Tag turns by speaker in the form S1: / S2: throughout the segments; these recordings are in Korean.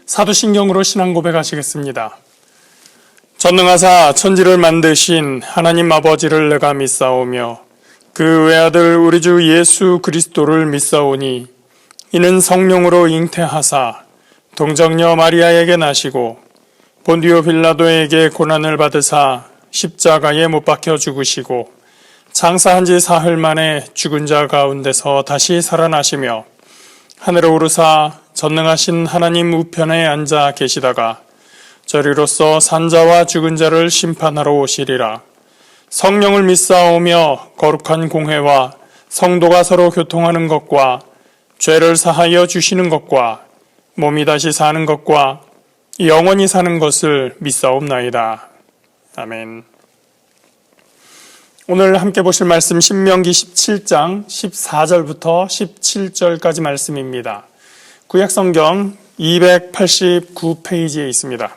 S1: 사도신경으로 신앙 고백하시겠습니다. 전능하사 천지를 만드신 하나님 아버지를 내가 믿사오며 그 외아들 우리 주 예수 그리스도를 믿사오니 이는 성령으로 잉태하사 동정녀 마리아에게 나시고 본디오 빌라도에게 고난을 받으사 십자가에 못 박혀 죽으시고 장사한 지 사흘 만에 죽은 자 가운데서 다시 살아나시며 하늘에 오르사 전능하신 하나님 우편에 앉아 계시다가 저리로서 산자와 죽은 자를 심판하러 오시리라. 성령을 믿사오며 거룩한 공회와 성도가 서로 교통하는 것과 죄를 사하여 주시는 것과 몸이 다시 사는 것과 영원히 사는 것을 믿사옵나이다. 아멘. 오늘 함께 보실 말씀 신명기 17장 14절부터 17절까지 말씀입니다. 구약성경 289페이지에 있습니다.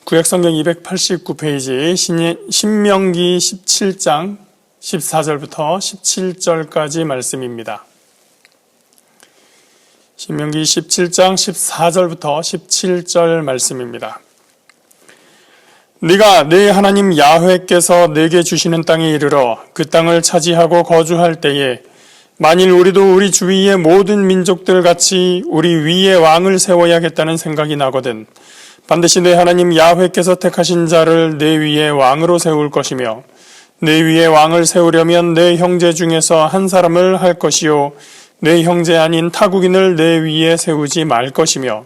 S1: 구약성경 289페이지 신명기 17장 14절부터 17절까지 말씀입니다. 신명기 17장 14절부터 17절 말씀입니다. 네가 네 하나님 야훼께서 네게 주시는 땅에 이르러 그 땅을 차지하고 거주할 때에 만일 우리도 우리 주위의 모든 민족들 같이 우리 위에 왕을 세워야겠다는 생각이 나거든 반드시 네 하나님 야훼께서 택하신 자를 네 위에 왕으로 세울 것이며 네 위에 왕을 세우려면 네 형제 중에서 한 사람을 할 것이요 네 형제 아닌 타국인을 네 위에 세우지 말 것이며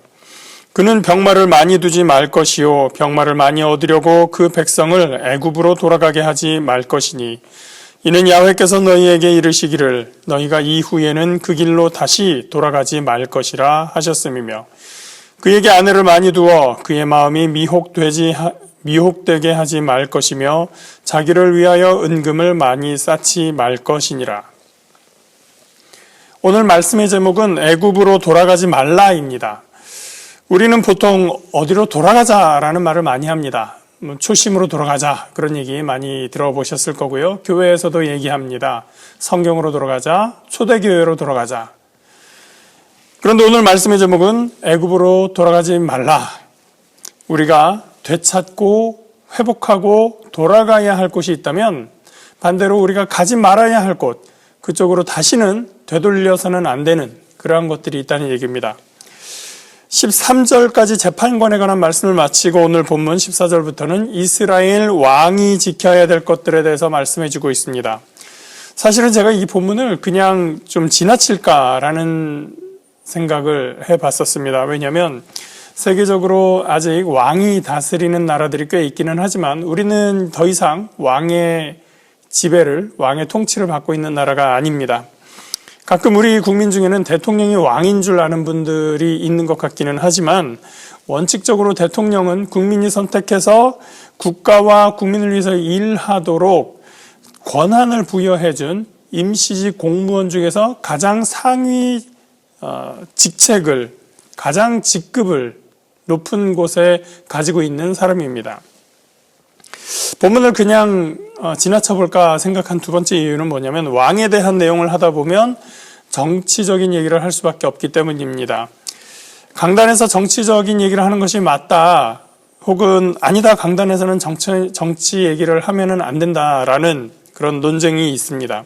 S1: 그는 병마를 많이 두지 말 것이요 병마를 많이 얻으려고 그 백성을 애굽으로 돌아가게 하지 말 것이니 이는 야훼께서 너희에게 이르시기를 너희가 이후에는 그 길로 다시 돌아가지 말 것이라 하셨음이며 그에게 아내를 많이 두어 그의 마음이 미혹되게 하지 말 것이며 자기를 위하여 은금을 많이 쌓지 말 것이니라. 오늘 말씀의 제목은 애굽으로 돌아가지 말라입니다. 우리는 보통 어디로 돌아가자라는 말을 많이 합니다. 초심으로 돌아가자 그런 얘기 많이 들어보셨을 거고요. 교회에서도 얘기합니다. 성경으로 돌아가자, 초대교회로 돌아가자. 그런데 오늘 말씀의 제목은 애굽으로 돌아가지 말라. 우리가 되찾고 회복하고 돌아가야 할 곳이 있다면 반대로 우리가 가지 말아야 할 곳, 그쪽으로 다시는 되돌려서는 안 되는 그러한 것들이 있다는 얘기입니다. 13절까지 재판관에 관한 말씀을 마치고 오늘 본문 14절부터는 이스라엘 왕이 지켜야 될 것들에 대해서 말씀해 주고 있습니다. 사실은 제가 이 본문을 그냥 좀 지나칠까라는 생각을 해봤었습니다. 왜냐하면 세계적으로 아직 왕이 다스리는 나라들이 꽤 있기는 하지만 우리는 더 이상 왕의 지배를, 왕의 통치를 받고 있는 나라가 아닙니다. 가끔 우리 국민 중에는 대통령이 왕인 줄 아는 분들이 있는 것 같기는 하지만 원칙적으로 대통령은 국민이 선택해서 국가와 국민을 위해서 일하도록 권한을 부여해준 임시직 공무원 중에서 가장 상위 직책을, 가장 직급을 높은 곳에 가지고 있는 사람입니다. 본문을 그냥 지나쳐볼까 생각한 두 번째 이유는 뭐냐면 왕에 대한 내용을 하다 보면 정치적인 얘기를 할 수밖에 없기 때문입니다. 강단에서 정치적인 얘기를 하는 것이 맞다 혹은 아니다 강단에서는 정치 얘기를 하면은 안 된다라는 그런 논쟁이 있습니다.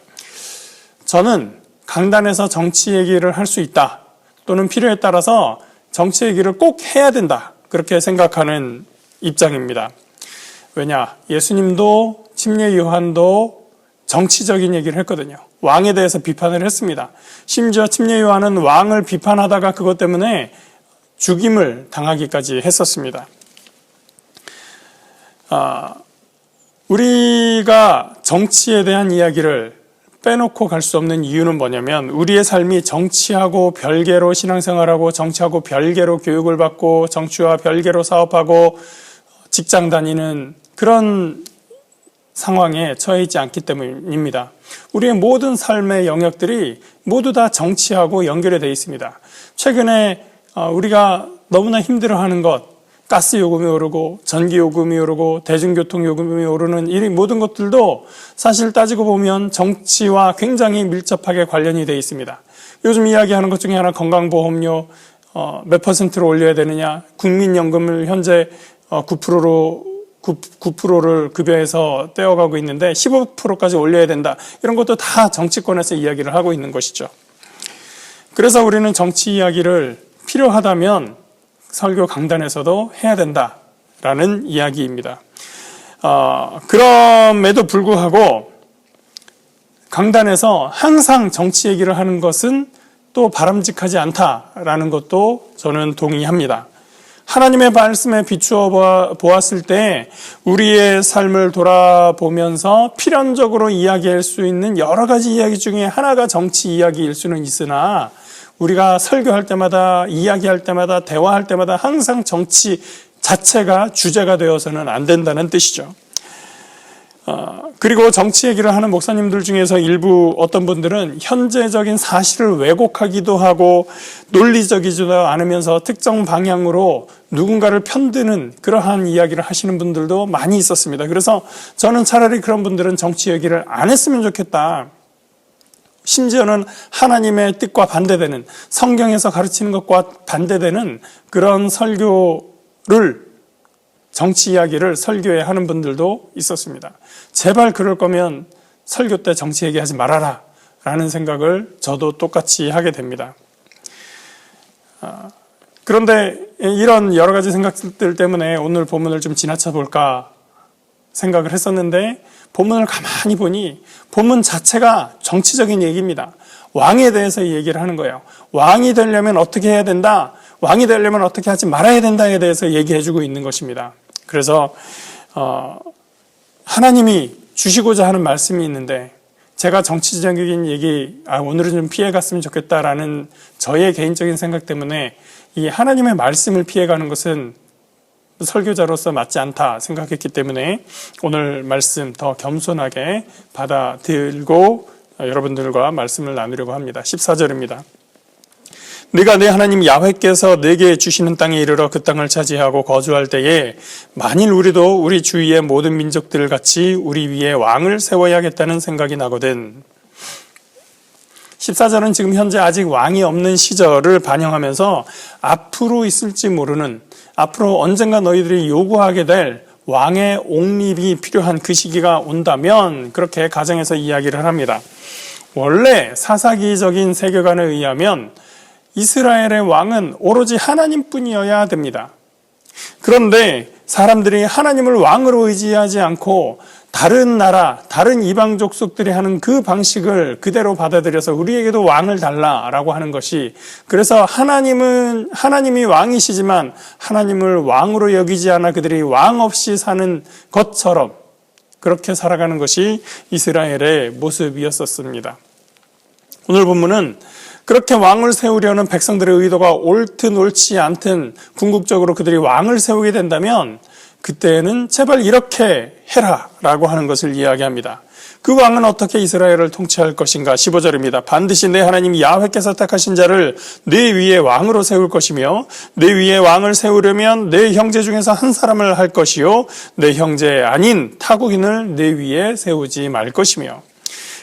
S1: 저는 강단에서 정치 얘기를 할 수 있다 또는 필요에 따라서 정치 얘기를 꼭 해야 된다 그렇게 생각하는 입장입니다. 왜냐? 예수님도 침례 요한도 정치적인 얘기를 했거든요. 왕에 대해서 비판을 했습니다. 심지어 침례 요한은 왕을 비판하다가 그것 때문에 죽임을 당하기까지 했었습니다. 우리가 정치에 대한 이야기를 빼놓고 갈 수 없는 이유는 뭐냐면 우리의 삶이 정치하고 별개로 신앙생활하고 정치하고 별개로 교육을 받고 정치와 별개로 사업하고 직장 다니는 그런 상황에 처해 있지 않기 때문입니다. 우리의 모든 삶의 영역들이 모두 다 정치하고 연결이 되어 있습니다. 최근에 우리가 너무나 힘들어하는 것, 가스 요금이 오르고 전기 요금이 오르고 대중교통 요금이 오르는 이 모든 것들도 사실 따지고 보면 정치와 굉장히 밀접하게 관련이 되어 있습니다. 요즘 이야기하는 것 중에 하나 건강보험료, 몇 퍼센트로 올려야 되느냐, 국민연금을 현재 9%를 급여에서 떼어가고 있는데 15%까지 올려야 된다. 이런 것도 다 정치권에서 이야기를 하고 있는 것이죠. 그래서 우리는 정치 이야기를 필요하다면 설교 강단에서도 해야 된다라는 이야기입니다. 그럼에도 불구하고 강단에서 항상 정치 얘기를 하는 것은 또 바람직하지 않다라는 것도 저는 동의합니다. 하나님의 말씀에 비추어 보았을 때 우리의 삶을 돌아보면서 필연적으로 이야기할 수 있는 여러 가지 이야기 중에 하나가 정치 이야기일 수는 있으나 우리가 설교할 때마다, 이야기할 때마다, 대화할 때마다 항상 정치 자체가 주제가 되어서는 안 된다는 뜻이죠. 그리고 정치 얘기를 하는 목사님들 중에서 일부 어떤 분들은 현재적인 사실을 왜곡하기도 하고 논리적이지도 않으면서 특정 방향으로 누군가를 편드는 그러한 이야기를 하시는 분들도 많이 있었습니다. 그래서 저는 차라리 그런 분들은 정치 얘기를 안 했으면 좋겠다. 심지어는 하나님의 뜻과 반대되는, 성경에서 가르치는 것과 반대되는 그런 설교를, 정치 이야기를 설교에 하는 분들도 있었습니다. 제발 그럴 거면 설교 때 정치 얘기하지 말아라 라는 생각을 저도 똑같이 하게 됩니다. 그런데 이런 여러 가지 생각들 때문에 오늘 본문을 좀 지나쳐 볼까 생각을 했었는데, 본문을 가만히 보니 본문 자체가 정치적인 얘기입니다. 왕에 대해서 얘기를 하는 거예요. 왕이 되려면 어떻게 해야 된다, 왕이 되려면 어떻게 하지 말아야 된다에 대해서 얘기해주고 있는 것입니다. 그래서 하나님이 주시고자 하는 말씀이 있는데, 제가 정치적인 얘기 오늘은 좀 피해갔으면 좋겠다라는 저의 개인적인 생각 때문에 이 하나님의 말씀을 피해가는 것은 설교자로서 맞지 않다 생각했기 때문에 오늘 말씀 더 겸손하게 받아들고 여러분들과 말씀을 나누려고 합니다. 14절입니다. 네가 내 하나님 야훼께서 내게 주시는 땅에 이르러 그 땅을 차지하고 거주할 때에 만일 우리도 우리 주위의 모든 민족들 같이 우리 위에 왕을 세워야겠다는 생각이 나거든. 14절은 지금 현재 아직 왕이 없는 시절을 반영하면서 앞으로 있을지 모르는, 앞으로 언젠가 너희들이 요구하게 될 왕의 옹립이 필요한 그 시기가 온다면 그렇게 가정에서 이야기를 합니다. 원래 사사기적인 세계관에 의하면 이스라엘의 왕은 오로지 하나님뿐이어야 됩니다. 그런데 사람들이 하나님을 왕으로 의지하지 않고 다른 나라, 다른 이방 족속들이 하는 그 방식을 그대로 받아들여서 우리에게도 왕을 달라라고 하는 것이, 그래서 하나님이 왕이시지만 하나님을 왕으로 여기지 않아 그들이 왕 없이 사는 것처럼 그렇게 살아가는 것이 이스라엘의 모습이었었습니다. 오늘 본문은 그렇게 왕을 세우려는 백성들의 의도가 옳든 옳지 않든 궁극적으로 그들이 왕을 세우게 된다면 그때는 제발 이렇게 해라 라고 하는 것을 이야기합니다. 그 왕은 어떻게 이스라엘을 통치할 것인가? 15절입니다. 반드시 내 하나님 야훼께서 택하신 자를 내 위에 왕으로 세울 것이며 내 위에 왕을 세우려면 내 형제 중에서 한 사람을 할 것이요 내 형제 아닌 타국인을 내 위에 세우지 말 것이며.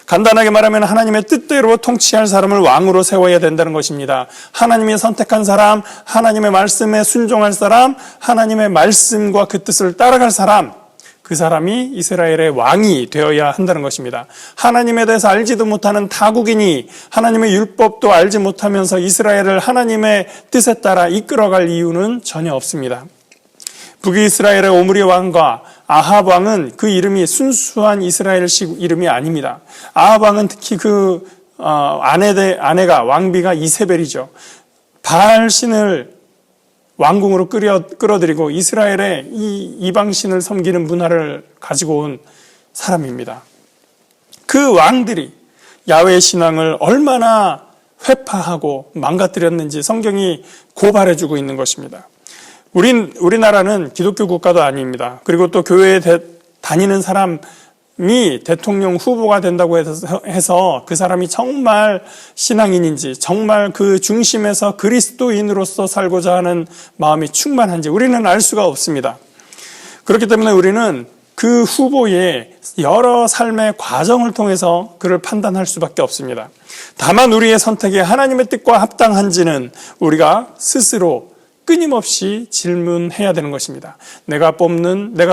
S1: 간단하게 말하면 하나님의 뜻대로 통치할 사람을 왕으로 세워야 된다는 것입니다. 하나님이 선택한 사람, 하나님의 말씀에 순종할 사람, 하나님의 말씀과 그 뜻을 따라갈 사람, 그 사람이 이스라엘의 왕이 되어야 한다는 것입니다. 하나님에 대해서 알지도 못하는 타국인이 하나님의 율법도 알지 못하면서 이스라엘을 하나님의 뜻에 따라 이끌어갈 이유는 전혀 없습니다. 북이스라엘의 오므리 왕과 아합 왕은 그 이름이 순수한 이스라엘식 이름이 아닙니다. 아합 왕은 특히 그 아내가 왕비가 이세벨이죠. 바알 신을 왕궁으로 끌어들이고 이스라엘의 이 이방신을 섬기는 문화를 가지고 온 사람입니다. 그 왕들이 야훼 신앙을 얼마나 회파하고 망가뜨렸는지 성경이 고발해주고 있는 것입니다. 우리나라는 기독교 국가도 아닙니다. 그리고 또 교회에 다니는 사람이 대통령 후보가 된다고 해서 그 사람이 정말 신앙인인지, 정말 그 중심에서 그리스도인으로서 살고자 하는 마음이 충만한지 우리는 알 수가 없습니다. 그렇기 때문에 우리는 그 후보의 여러 삶의 과정을 통해서 그를 판단할 수밖에 없습니다. 다만 우리의 선택이 하나님의 뜻과 합당한지는 우리가 스스로 끊임없이 질문해야 되는 것입니다. 내가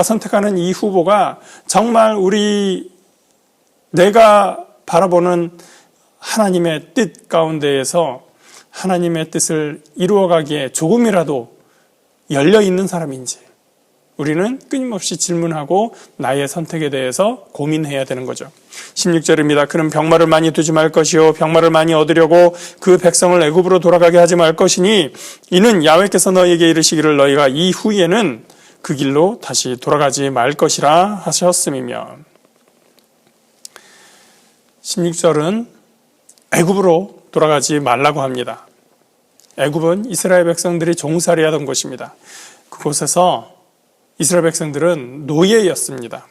S1: 선택하는 이 후보가 정말 내가 바라보는 하나님의 뜻 가운데에서 하나님의 뜻을 이루어가기에 조금이라도 열려있는 사람인지 우리는 끊임없이 질문하고 나의 선택에 대해서 고민해야 되는 거죠. 16절입니다. 그는 병마를 많이 두지 말 것이요 병마를 많이 얻으려고 그 백성을 애굽으로 돌아가게 하지 말 것이니 이는 야훼께서 너희에게 이르시기를 너희가 이후에는 그 길로 다시 돌아가지 말 것이라 하셨음이며 16절은 애굽으로 돌아가지 말라고 합니다. 애굽은 이스라엘 백성들이 종살이하던 곳입니다. 그곳에서 이스라엘 백성들은 노예였습니다.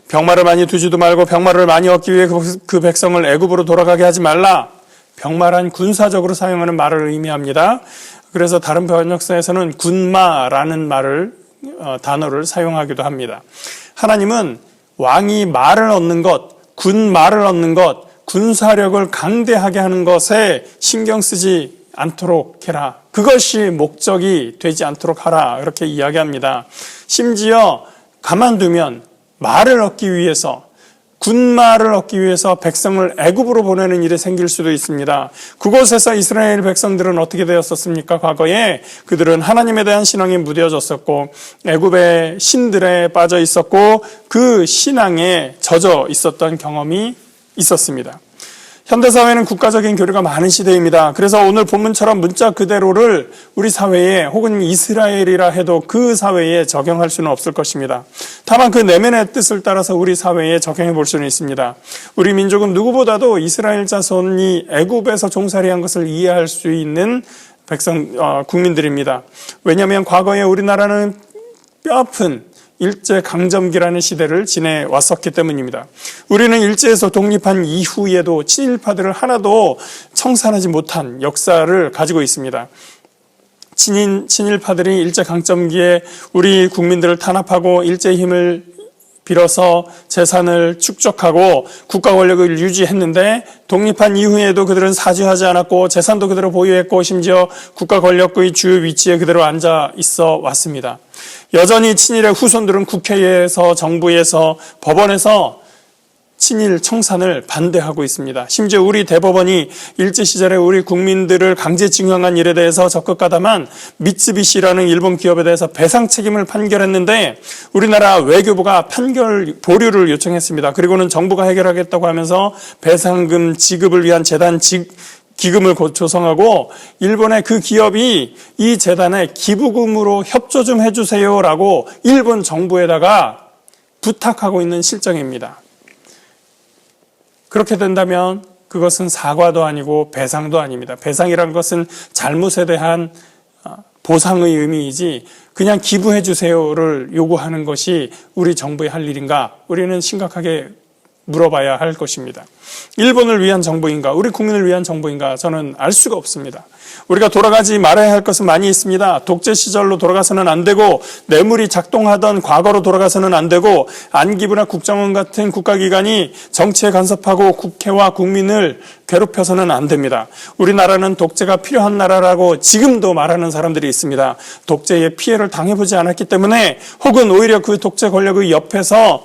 S1: 병마를 많이 두지도 말고 병마를 많이 얻기 위해 그 백성을 애굽으로 돌아가게 하지 말라. 병마란 군사적으로 사용하는 말을 의미합니다. 그래서 다른 번역서에서는 군마라는 단어를 사용하기도 합니다. 하나님은 왕이 말을 얻는 것, 군마를 얻는 것, 군사력을 강대하게 하는 것에 신경 쓰지 않도록 해라. 그것이 목적이 되지 않도록 하라. 이렇게 이야기합니다. 심지어 가만두면 말을 얻기 위해서 군마를 얻기 위해서 백성을 애굽으로 보내는 일이 생길 수도 있습니다. 그곳에서 이스라엘 백성들은 어떻게 되었었습니까? 과거에 그들은 하나님에 대한 신앙이 무뎌졌었고 애굽의 신들에 빠져 있었고 그 신앙에 젖어 있었던 경험이 있었습니다. 현대사회는 국가적인 교류가 많은 시대입니다. 그래서 오늘 본문처럼 문자 그대로를 우리 사회에 혹은 이스라엘이라 해도 그 사회에 적용할 수는 없을 것입니다. 다만 그 내면의 뜻을 따라서 우리 사회에 적용해 볼 수는 있습니다. 우리 민족은 누구보다도 이스라엘 자손이 애굽에서 종살이한 것을 이해할 수 있는 국민들입니다. 왜냐하면 과거에 우리나라는 뼈아픈 일제강점기라는 시대를 지내왔었기 때문입니다. 우리는 일제에서 독립한 이후에도 친일파들을 하나도 청산하지 못한 역사를 가지고 있습니다. 친일파들이 일제강점기에 우리 국민들을 탄압하고 일제의 힘을 빌어서 재산을 축적하고 국가 권력을 유지했는데 독립한 이후에도 그들은 사죄하지 않았고 재산도 그대로 보유했고 심지어 국가 권력의 주요 위치에 그대로 앉아 있어 왔습니다. 여전히 친일의 후손들은 국회에서 정부에서 법원에서 친일 청산을 반대하고 있습니다. 심지어 우리 대법원이 일제시절에 우리 국민들을 강제징용한 일에 대해서 적극 가담한 미쓰비시라는 일본 기업에 대해서 배상 책임을 판결했는데 우리나라 외교부가 판결 보류를 요청했습니다. 그리고는 정부가 해결하겠다고 하면서 배상금 지급을 위한 재단 기금을 조성하고 일본의 그 기업이 이 재단에 기부금으로 협조 좀 해주세요라고 일본 정부에다가 부탁하고 있는 실정입니다. 그렇게 된다면 그것은 사과도 아니고 배상도 아닙니다. 배상이란 것은 잘못에 대한 보상의 의미이지 그냥 기부해 주세요를 요구하는 것이 우리 정부의 할 일인가? 우리는 심각하게 물어봐야 할 것입니다. 일본을 위한 정부인가? 우리 국민을 위한 정부인가? 저는 알 수가 없습니다. 우리가 돌아가지 말아야 할 것은 많이 있습니다. 독재 시절로 돌아가서는 안 되고 뇌물이 작동하던 과거로 돌아가서는 안 되고 안기부나 국정원 같은 국가기관이 정치에 간섭하고 국회와 국민을 괴롭혀서는 안 됩니다. 우리나라는 독재가 필요한 나라라고 지금도 말하는 사람들이 있습니다. 독재의 피해를 당해보지 않았기 때문에 혹은 오히려 그 독재 권력의 옆에서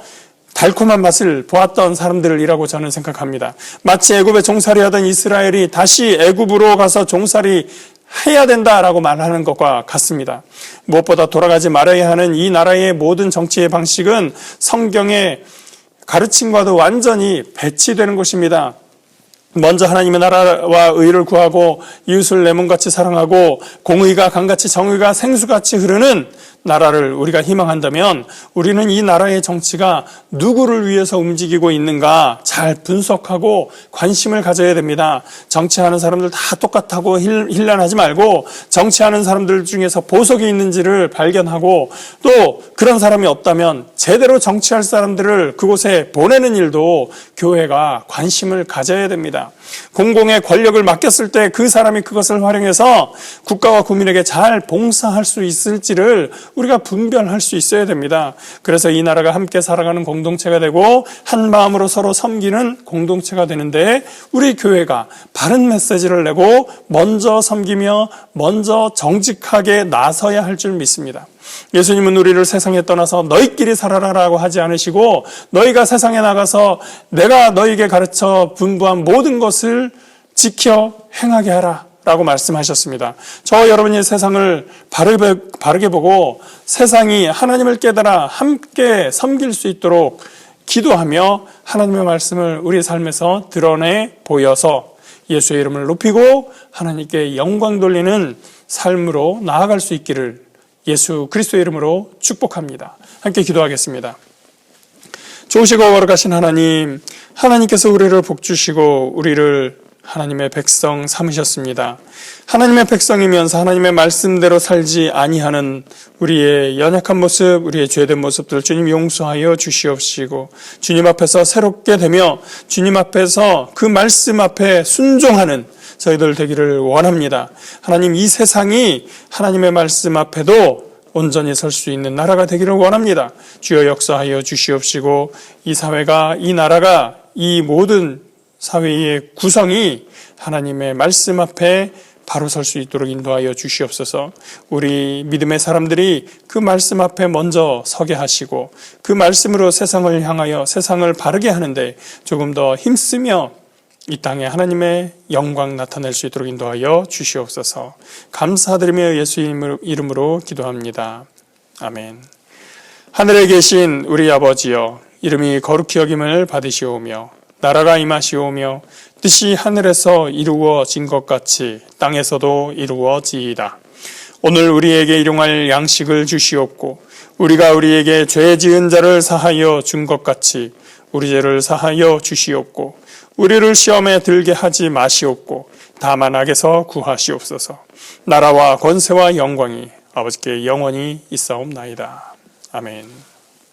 S1: 달콤한 맛을 보았던 사람들이라고 저는 생각합니다. 마치 애굽에 종살이하던 이스라엘이 다시 애굽으로 가서 종살이 해야 된다라고 말하는 것과 같습니다. 무엇보다 돌아가지 말아야 하는 이 나라의 모든 정치의 방식은 성경의 가르침과도 완전히 배치되는 것입니다. 먼저 하나님의 나라와 의를 구하고 이웃을 내 몸같이 사랑하고 공의가 강같이 정의가 생수같이 흐르는 나라를 우리가 희망한다면 우리는 이 나라의 정치가 누구를 위해서 움직이고 있는가 잘 분석하고 관심을 가져야 됩니다. 정치하는 사람들 다 똑같다고 힐난하지 말고 정치하는 사람들 중에서 보석이 있는지를 발견하고 또 그런 사람이 없다면 제대로 정치할 사람들을 그곳에 보내는 일도 교회가 관심을 가져야 됩니다. 공공의 권력을 맡겼을 때 그 사람이 그것을 활용해서 국가와 국민에게 잘 봉사할 수 있을지를 우리가 분별할 수 있어야 됩니다. 그래서 이 나라가 함께 살아가는 공동체가 되고 한 마음으로 서로 섬기는 공동체가 되는데 우리 교회가 바른 메시지를 내고 먼저 섬기며 먼저 정직하게 나서야 할 줄 믿습니다. 예수님은 우리를 세상에 떠나서 너희끼리 살아라라고 하지 않으시고 너희가 세상에 나가서 내가 너희에게 가르쳐 분부한 모든 것을 지켜 행하게 하라 라고 말씀하셨습니다. 저와 여러분이 세상을 바르게 보고 세상이 하나님을 깨달아 함께 섬길 수 있도록 기도하며 하나님의 말씀을 우리 삶에서 드러내 보여서 예수의 이름을 높이고 하나님께 영광 돌리는 삶으로 나아갈 수 있기를 예수 그리스도의 이름으로 축복합니다. 함께 기도하겠습니다. 좋으시고 거룩하신 하나님, 하나님께서 우리를 복주시고 우리를 하나님의 백성 삼으셨습니다. 하나님의 백성이면서 하나님의 말씀대로 살지 아니하는 우리의 연약한 모습, 우리의 죄된 모습들 주님 용서하여 주시옵시고 주님 앞에서 새롭게 되며 주님 앞에서 그 말씀 앞에 순종하는 저희들 되기를 원합니다. 하나님, 이 세상이 하나님의 말씀 앞에도 온전히 설 수 있는 나라가 되기를 원합니다. 주여 역사하여 주시옵시고 이 사회가, 이 나라가, 이 모든 사회의 구성이 하나님의 말씀 앞에 바로 설 수 있도록 인도하여 주시옵소서. 우리 믿음의 사람들이 그 말씀 앞에 먼저 서게 하시고 그 말씀으로 세상을 향하여 세상을 바르게 하는데 조금 더 힘쓰며 이 땅에 하나님의 영광 나타낼 수 있도록 인도하여 주시옵소서. 감사드리며 예수 이름으로 기도합니다. 아멘. 하늘에 계신 우리 아버지여, 이름이 거룩히 여김을 받으시오며 나라가 임하시오며 뜻이 하늘에서 이루어진 것 같이 땅에서도 이루어지이다. 오늘 우리에게 일용할 양식을 주시옵고 우리가 우리에게 죄 지은 자를 사하여 준 것 같이 우리 죄를 사하여 주시옵고 우리를 시험에 들게 하지 마시옵고 다만 악에서 구하시옵소서. 나라와 권세와 영광이 아버지께 영원히 있사옵나이다. 아멘.